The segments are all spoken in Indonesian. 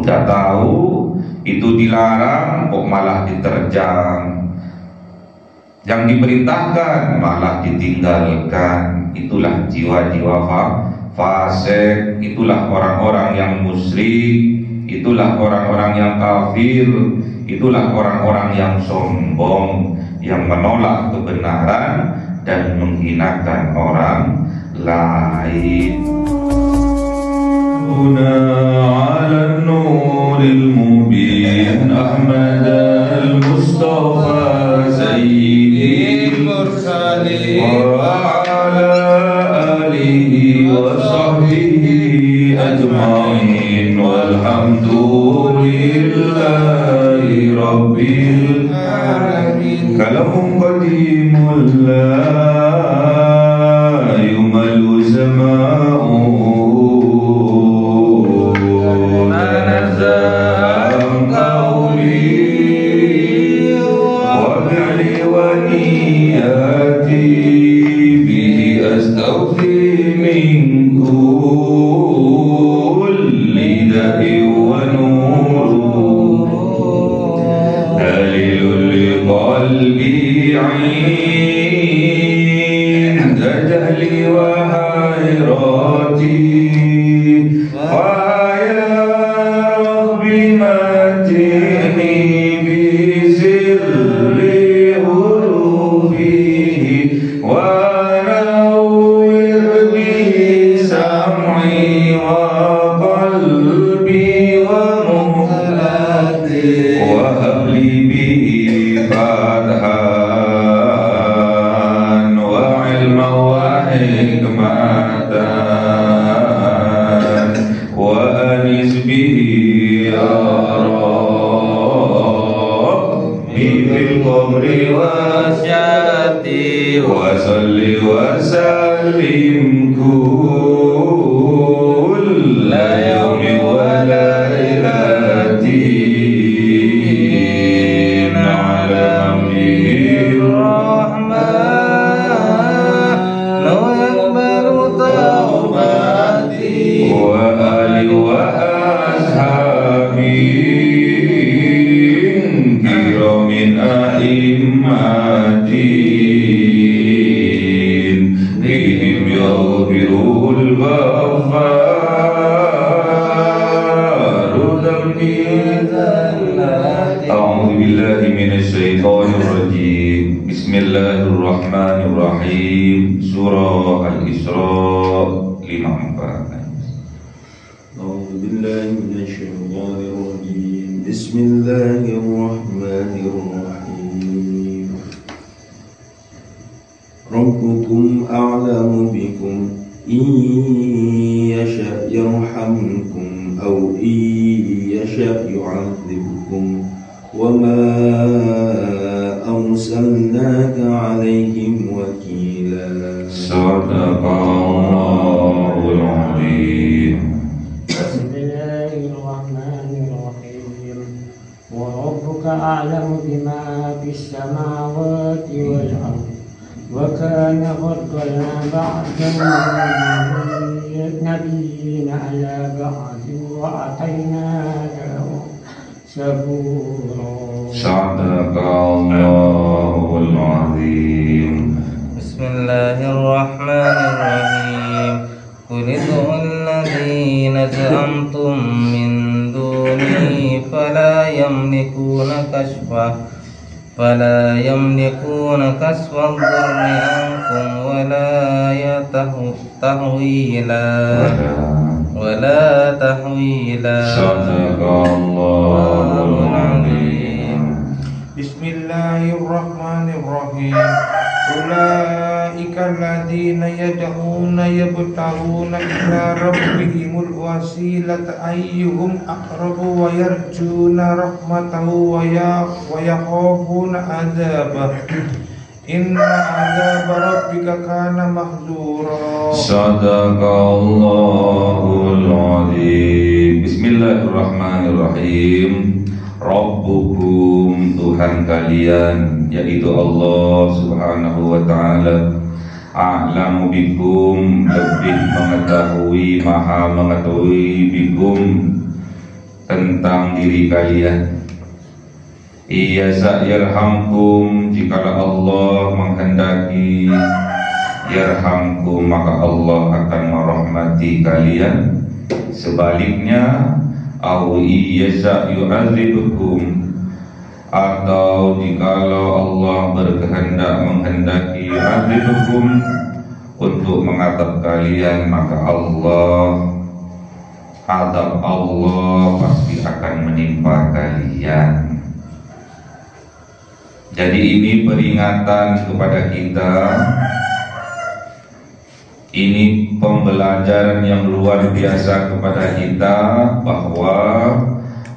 Udah tahu itu dilarang kok malah diterjang, yang diperintahkan malah ditinggalkan. Itulah jiwa-jiwa fasik, itulah orang-orang yang musyrik, itulah orang-orang yang kafir, itulah orang-orang yang sombong, yang menolak kebenaran dan menghinakan orang lain. Ala nuril mubin Ahmad al-Mustafa sayyidil mursalin wa ala alihi wa sahbihi ajma'in walhamdulillahi rabbil alamin. Kalamun qadimul la yumalu zama'u Bismillahirrahmanirrahim. Surah Al-Isra 54. A'udzubillahi minasyaitonir rajim. Bismillahirrahmanirrahim. Rabbukum a'lamu bikum in yasha' yarhamkum aw in yasha' yu'adzibkum wa ma arsalnaka 'alaihim wakila. Sadaqallahul azim. Bismillahirrahmanirrahim. Wa rabbuka a'lamu bima fis samawati wal ardi wa kana faddalna ba'dan nabiyyina 'ala ba'din wa atayna sabura. Sadaqallahul azim. Bismillahirrahmanirrahim. Qul ud'ul ladzina za'amtum min dunihi fala yamlikuna kashfa ad-darri ankum wala tahwila. Sadaqallahul azim. Bismillahirrahmanirrahim. Ulaika alladzina yad'una yabtaghuna ila rabbihimul wasilata ayyuhum aqrabu wa yarjuna rahmatahu wa yakhafuna adzabah. Inna adzaba rabbika kana mahdzura. Sadaqallahul azim. Bismillahirrahmanirrahim. Rabbukum, Tuhan kalian, yaitu Allah subhanahu wa ta'ala, a'lamu bikum, lebih mengetahui, maha mengetahui, bikum, tentang diri kalian. Iyasa yarhamkum, jikalau Allah menghendaki yarhamkum, maka Allah akan merahmati kalian. Sebaliknya, au iyasa yu'adzibukum, atau jikalau Allah berkehendak menghendaki yu'adzibukum, untuk mengadab kalian, maka azab Allah pasti akan menimpa kalian. Jadi ini peringatan kepada kita. Ini pembelajaran yang luar biasa kepada kita, bahwa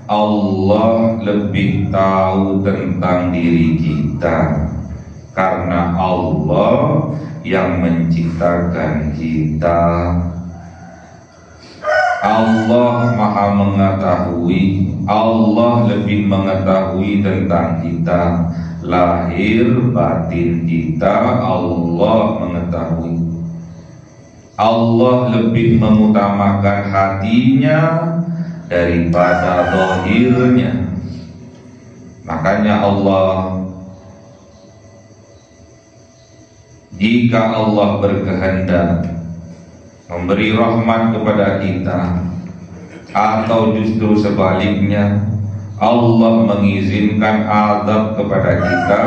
Allah lebih tahu tentang diri kita, karena Allah yang menciptakan kita. Allah Maha mengetahui, Allah lebih mengetahui tentang kita, lahir batin kita Allah mengetahui. Allah lebih mengutamakan hatinya daripada zahirnya. Makanya Allah, jika Allah berkehendak memberi rahmat kepada kita, atau justru sebaliknya Allah mengizinkan azab kepada kita,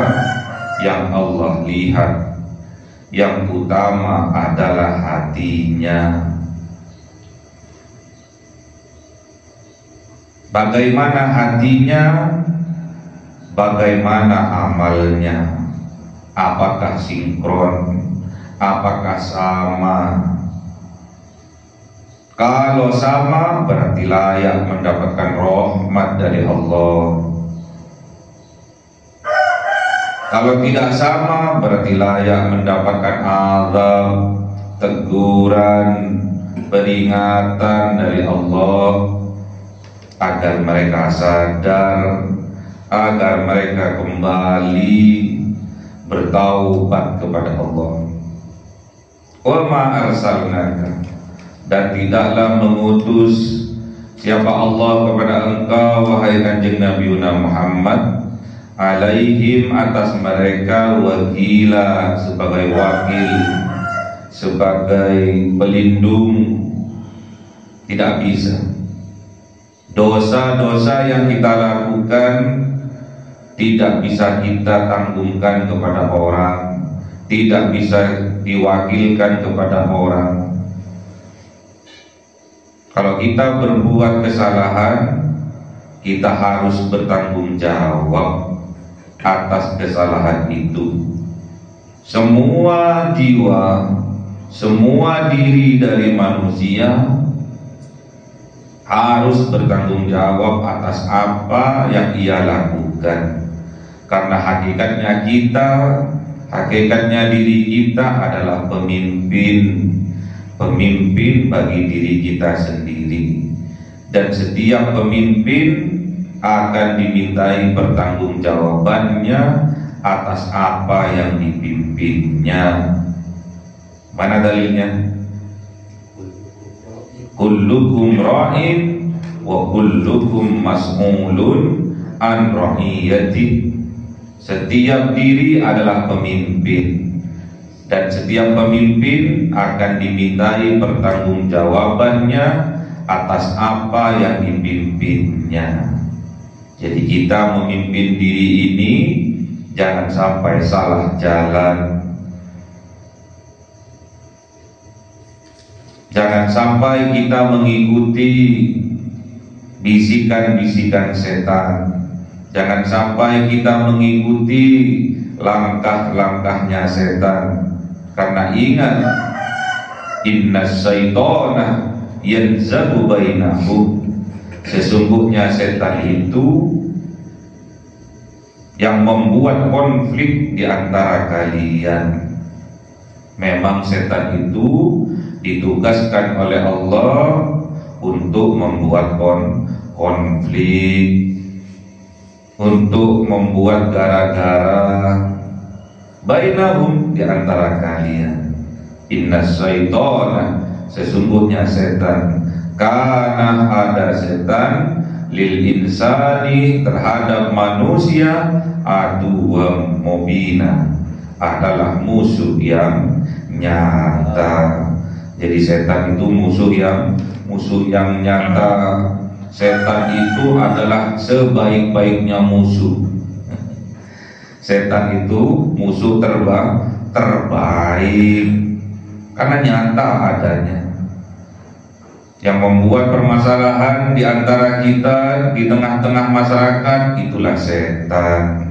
yang Allah lihat yang utama adalah hatinya. Bagaimana hatinya, bagaimana amalnya. Apakah sinkron? Apakah sama? Kalau sama, berarti layak mendapatkan rahmat dari Allah. Kalau tidak sama, berarti layak mendapatkan azab, teguran, peringatan dari Allah, agar mereka sadar, agar mereka kembali bertaubat kepada Allah. Wa ma arsalnaka, dan tidaklah mengutus siapa Allah kepada engkau, wahai kanjeng Nabi Muhammad, alaihim, atas mereka, wakila, sebagai wakil, sebagai pelindung. Tidak bisa. Dosa-dosa yang kita lakukan tidak bisa kita tanggungkan kepada orang, tidak bisa diwakilkan kepada orang. Kalau kita berbuat kesalahan, kita harus bertanggung jawab atas kesalahan itu. Semua jiwa, semua diri dari manusia harus bertanggung jawab atas apa yang ia lakukan. Karena hakikatnya kita, hakikatnya diri kita adalah pemimpin, pemimpin bagi diri kita sendiri. Dan setiap pemimpin akan dimintai pertanggungjawabannya atas apa yang dipimpinnya. Mana dalilnya? Kullukum ra'in wa kullukum mas'ulun an ra'iyati. Setiap diri adalah pemimpin, dan setiap pemimpin akan dimintai pertanggungjawabannya atas apa yang dipimpinnya. Jadi kita memimpin diri ini jangan sampai salah jalan. Jangan sampai kita mengikuti bisikan-bisikan setan. Jangan sampai kita mengikuti langkah-langkahnya setan. Karena ingat, inna syaitana yanzabu bainahum, sesungguhnya setan itu yang membuat konflik di antara kalian. Memang setan itu ditugaskan oleh Allah untuk membuat konflik, untuk membuat gara-gara bainahum, di antara kalian. Inna syaitana, sesungguhnya setan, karena ada setan, lil insani terhadap manusia aduwam mubina adalah musuh yang nyata. Jadi setan itu musuh yang nyata. Setan itu adalah sebaik-baiknya musuh. Setan itu musuh terbaik karena nyata adanya. Yang membuat permasalahan di antara kita di tengah-tengah masyarakat itulah setan.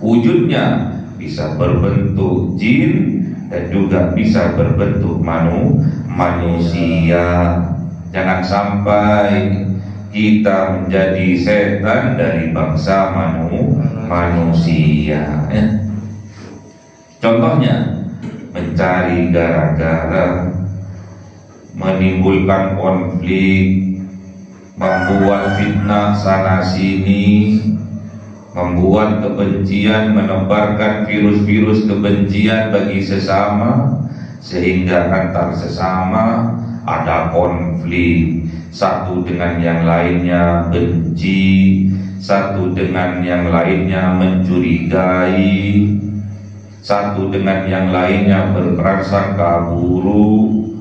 Wujudnya bisa berbentuk jin dan juga bisa berbentuk manusia. Jangan sampai kita menjadi setan dari bangsa manusia. Contohnya mencari gara-gara, menimbulkan konflik, membuat fitnah sana sini, membuat kebencian, menebarkan virus-virus kebencian bagi sesama, sehingga antar sesama ada konflik, satu dengan yang lainnya benci, satu dengan yang lainnya mencurigai, satu dengan yang lainnya berprasangka buruk,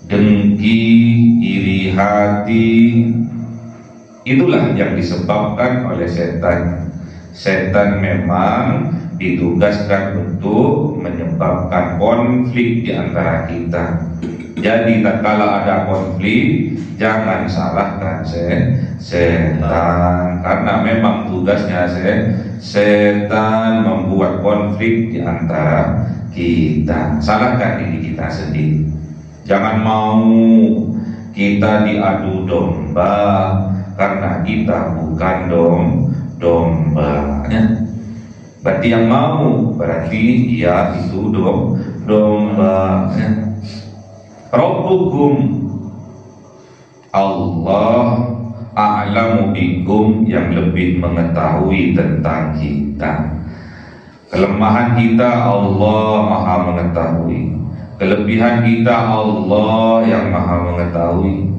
dengki, iri hati. Itulah yang disebabkan oleh setan. Setan memang ditugaskan untuk menyebabkan konflik di antara kita. Jadi tatkala ada konflik, jangan salahkan setan, karena memang tugasnya setan membuat konflik di antara kita. Salahkan diri kita sendiri. Jangan mau kita diadu domba, karena kita bukan dombanya. Berarti yang mau berarti dia itu dombanya. Rabbukum Allah a'lamu bikum, yang lebih mengetahui tentang kita. Kelemahan kita Allah Maha mengetahui, kelebihan kita Allah yang Maha mengetahui.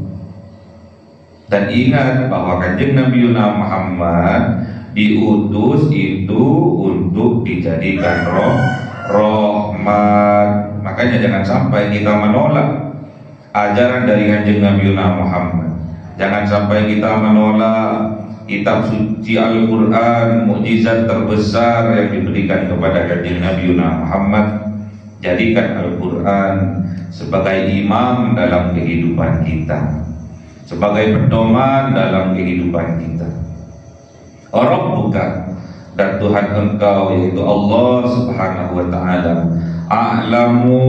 Dan ingat bahwa Kanjeng Nabi Muhammad diutus itu untuk dijadikan rahmat. Makanya jangan sampai kita menolak ajaran dari Kanjeng Nabi Muhammad. Jangan sampai kita menolak kitab suci Al-Quran, mukjizat terbesar yang diberikan kepada Kanjeng Nabi Muhammad. Jadikan Al-Quran sebagai imam dalam kehidupan kita, sebagai pedoman dalam kehidupan kita. Rabbuka, dan Tuhan engkau yaitu Allah Subhanahu wa ta'ala, a'lamu,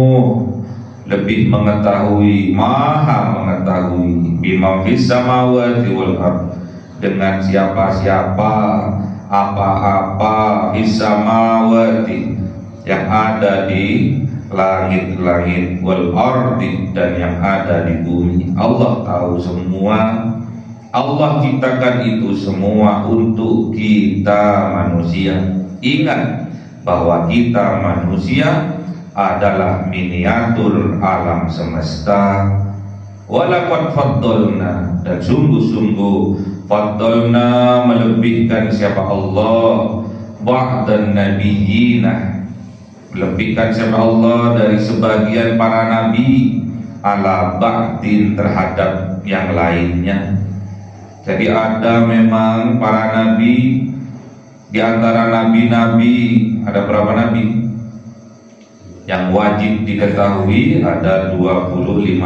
lebih mengetahui, maha mengetahui, bima fis samawati wal ard, dengan siapa-siapa, apa-apa fis samawati, yang ada di langit-langit, wal ardi, dan yang ada di bumi. Allah tahu semua. Allah ciptakan itu semua untuk kita manusia. Ingat bahwa kita manusia adalah miniatur alam semesta. Walaqad faddalna, dan sungguh-sungguh faddalna, melebihkan siapa Allah, ba'dan nabiyina, melebihkan siapa Allah dari sebagian para nabi, ala ba'din, terhadap yang lainnya. Jadi ada memang para nabi, di antara nabi-nabi ada berapa nabi? Yang wajib diketahui ada 25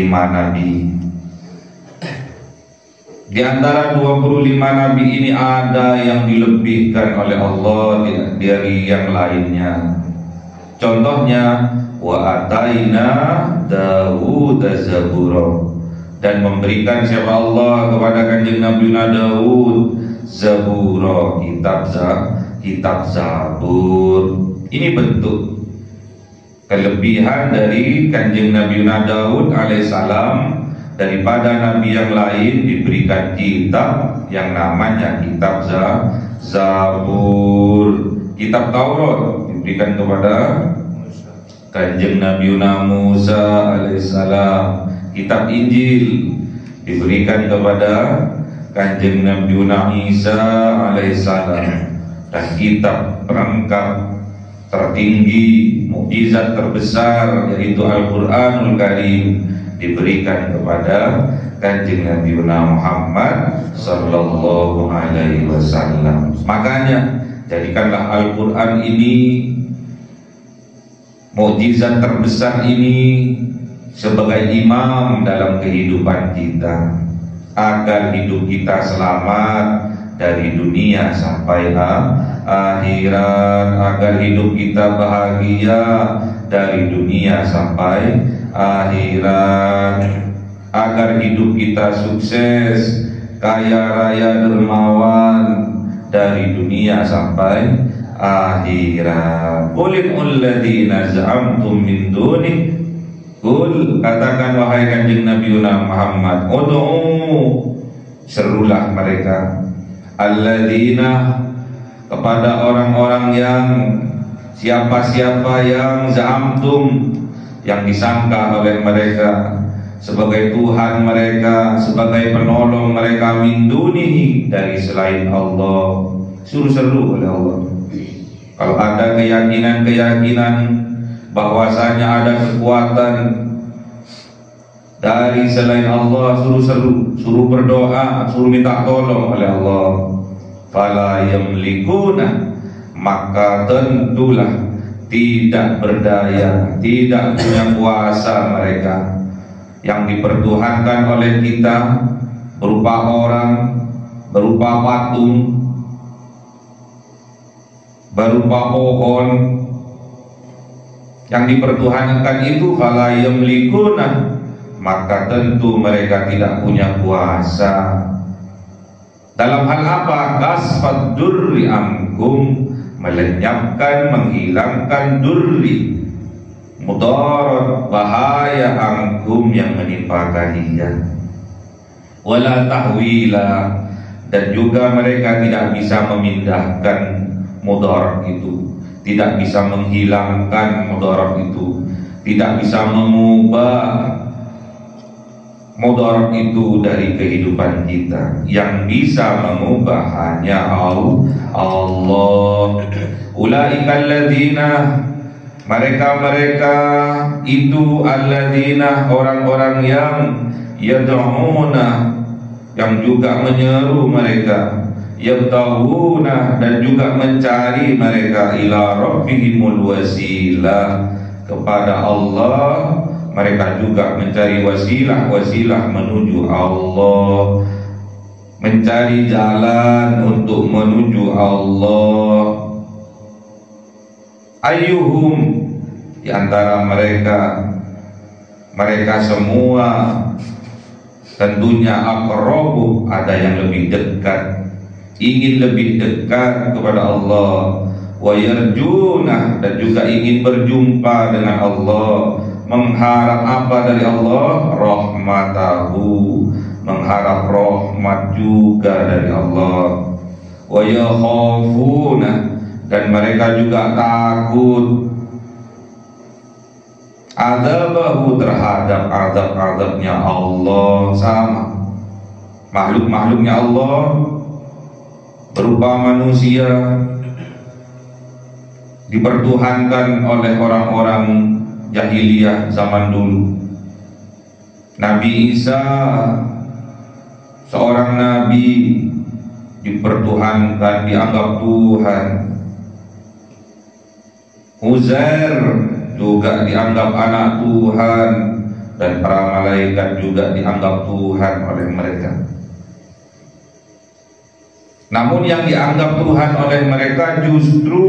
nabi. Di antara 25 nabi ini ada yang dilebihkan oleh Allah dari yang lainnya. Contohnya wa ataina Dawud zabura, dan memberikan siapa Allah kepada Kanjeng Nabi Daud zabura, kitab Zabur. Ini bentuk kelebihan dari Kanjeng Nabi Daud alaihissalam. Daripada nabi yang lain diberikan kitab yang namanya kitab Zabur. Kitab Taurat diberikan kepada Kanjeng Nabi Musa alaihissalam. Kitab Injil diberikan kepada Kanjeng Nabi Isa alaihissalam dan kitab perangkat tertinggi, mukjizat terbesar yaitu Al-Qur'anul Karim diberikan kepada Kanjeng Nabi Muhammad sallallahu alaihi wasallam. Makanya jadikanlah Al-Qur'an ini, mukjizat terbesar ini sebagai imam dalam kehidupan kita, agar hidup kita selamat dari dunia sampai akhirat, agar hidup kita bahagia dari dunia sampai akhirat, agar hidup kita sukses, kaya raya dermawan dari dunia sampai akhirat. Qulil ladzina za'amtum min duni, qul, katakan wahai Kanjeng Nabi Muhammad, ud'u, serulah mereka, alladzina, kepada orang-orang yang siapa-siapa yang za'amtum, yang disangka oleh mereka sebagai Tuhan mereka, sebagai penolong mereka, min dunihi, dari selain Allah. Suruh seru oleh Allah. Kalau ada keyakinan-keyakinan bahwasanya ada kekuatan dari selain Allah, suruh seru, suruh berdoa, suruh minta tolong oleh Allah. Fala yamlikuna, maka tentulah tidak berdaya, tidak punya kuasa mereka. Yang dipertuhankan oleh kita berupa orang, berupa patung, berupa pohon, yang dipertuhankan itu fala yamlikuna, maka tentu mereka tidak punya kuasa. Dalam hal apa? Kasfad durri ankum, melenyapkan, menghilangkan durri, mudarat, bahaya, ankum, yang menimpa kalian. Wala tahwila, dan juga mereka tidak bisa memindahkan mudarat itu, tidak bisa menghilangkan mudarat itu, tidak bisa mengubah mudarat itu dari kehidupan kita. Yang bisa mengubah hanya Allah. Ulaika alladzina, mereka-mereka itu, alladzina, orang-orang yang yad'una, yang juga menyeru mereka, yabtaghuna, dan juga mencari mereka, ila rabbihimul wasilah, kepada Allah. Mereka juga mencari wasilah menuju Allah, mencari jalan untuk menuju Allah. Ayyuhum, di antara mereka semua tentunya aqrabu, ada yang lebih dekat, ingin lebih dekat kepada Allah. Wa yarjuna, dan juga ingin berjumpa dengan Allah, mengharap apa dari Allah? Rahmatahu, mengharap rahmat juga dari Allah. Wa yakhafuna, dan mereka juga takut adzabahu, terhadap azab-azabnya Allah. Sama makhluk-makhluknya Allah berupa manusia dipertuhankan oleh orang-orang jahiliyah zaman dulu. Nabi Isa, seorang nabi, dipertuhankan, dianggap Tuhan. Uzair juga dianggap anak Tuhan, dan para malaikat juga dianggap Tuhan oleh mereka. Namun yang dianggap Tuhan oleh mereka justru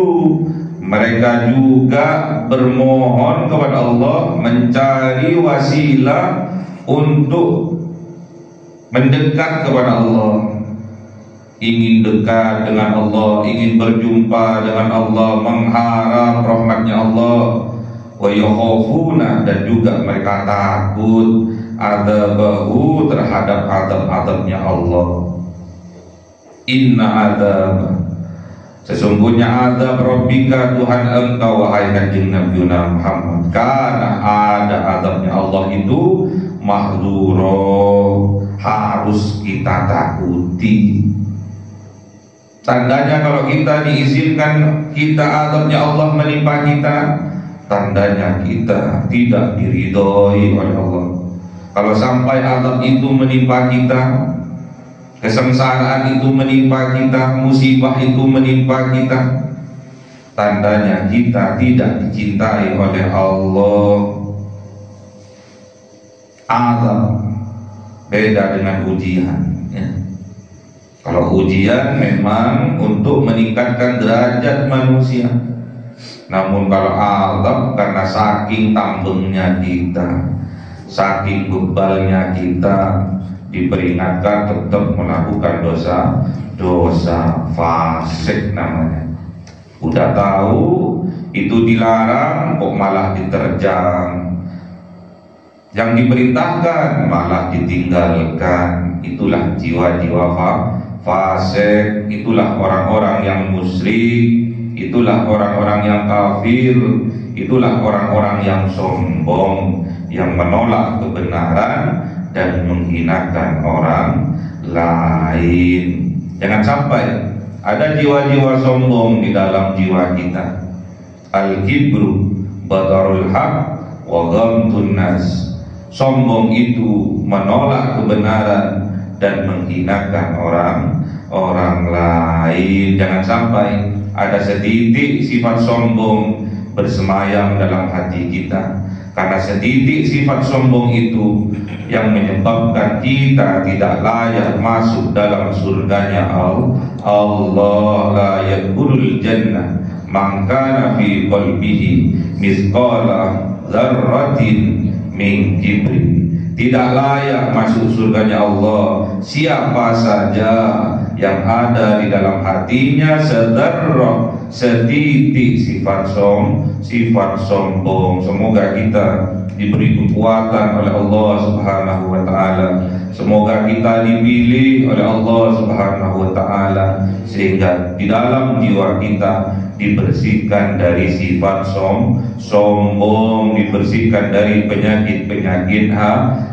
mereka juga bermohon kepada Allah, mencari wasilah untuk mendekat kepada Allah, ingin dekat dengan Allah, ingin berjumpa dengan Allah, mengharap rahmatnya Allah. Wa yakhafuna, dan juga mereka takut adzabahu, terhadap azab-azabnya Allah. Inna adzab, sesungguhnya azab Rabbika, Tuhan engkau wahai Kanjeng Nabi Muhammad, karena ada azabnya Allah itu mahdzuro, harus kita takuti. Tandanya kalau kita diizinkan kita azabnya Allah menimpa kita, tandanya kita tidak diridhoi oleh Allah. Kalau sampai azab itu menimpa kita, kesengsaraan itu menimpa kita, musibah itu menimpa kita, tandanya kita tidak dicintai oleh Allah. Azab beda dengan ujian, ya. Kalau ujian memang untuk meningkatkan derajat manusia, namun kalau azab karena saking tambengnya kita, saking bebalnya kita, diperingatkan tetap melakukan dosa fasik namanya. Udah tahu itu dilarang kok malah diterjang, yang diperintahkan malah ditinggalkan. Itulah jiwa-jiwa fasik, itulah orang-orang yang musyrik, itulah orang-orang yang kafir, itulah orang-orang yang sombong, yang menolak kebenaran dan menghinakan orang lain. Jangan sampai ada jiwa-jiwa sombong di dalam jiwa kita. Al-kibru batarul haq wa ghamtun nas. Sombong itu menolak kebenaran dan menghinakan orang lain. Jangan sampai ada setitik sifat sombong bersemayam dalam hati kita, karena setitik sifat sombong itu yang menyebabkan kita tidak layak masuk dalam surganya Allah. La yadkhulul jannah man kana fi qalbihi mithqala dzarratin min kibri. Tidak layak masuk surganya Allah siapa saja yang ada di dalam hatinya sederah, setitik sifat sombong. Semoga kita diberi kekuatan oleh Allah Subhanahu wa taala. Semoga kita dipilih oleh Allah Subhanahu wa taala sehingga di dalam jiwa kita dibersihkan dari sifat sombong, dibersihkan dari penyakit-penyakit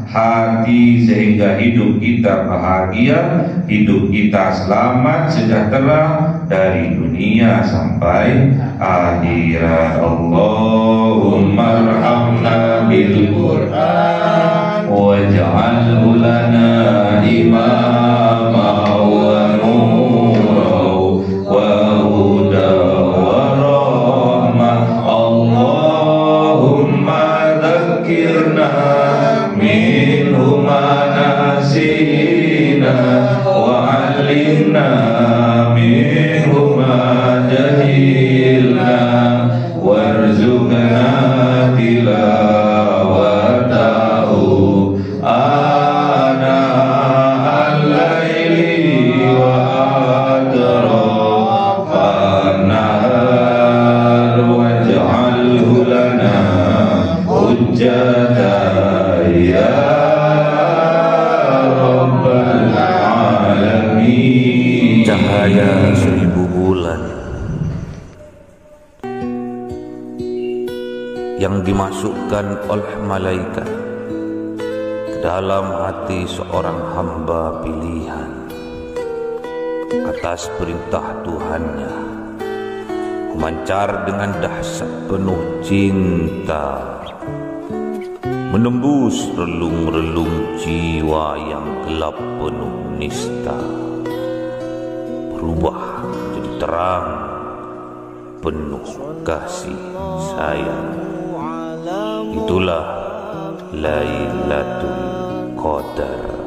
hati, sehingga hidup kita bahagia, hidup kita selamat, sejahtera dari dunia sampai akhirat. Allahumma arhamna bil Qur'an waj'alhu lana imama wa nura wa huda wa rahmah. Allahumma dzakirna minhu ma nasina wa 'allimna minhu ma jahilna warzuqna tilawatahu ana al-laili wa atrafan nahar waj'alhu lana hujjatan ya rabbal alamin. Cahaya 1000 bulan yang dimasukkan oleh malaikat ke dalam hati seorang hamba pilihan atas perintah Tuhannya, memancar dengan dahsyat penuh cinta, menembus relung-relung jiwa yang gelap penuh nista, berubah menjadi terang penuh kasih sayang. Itulah Lailatul Qadar.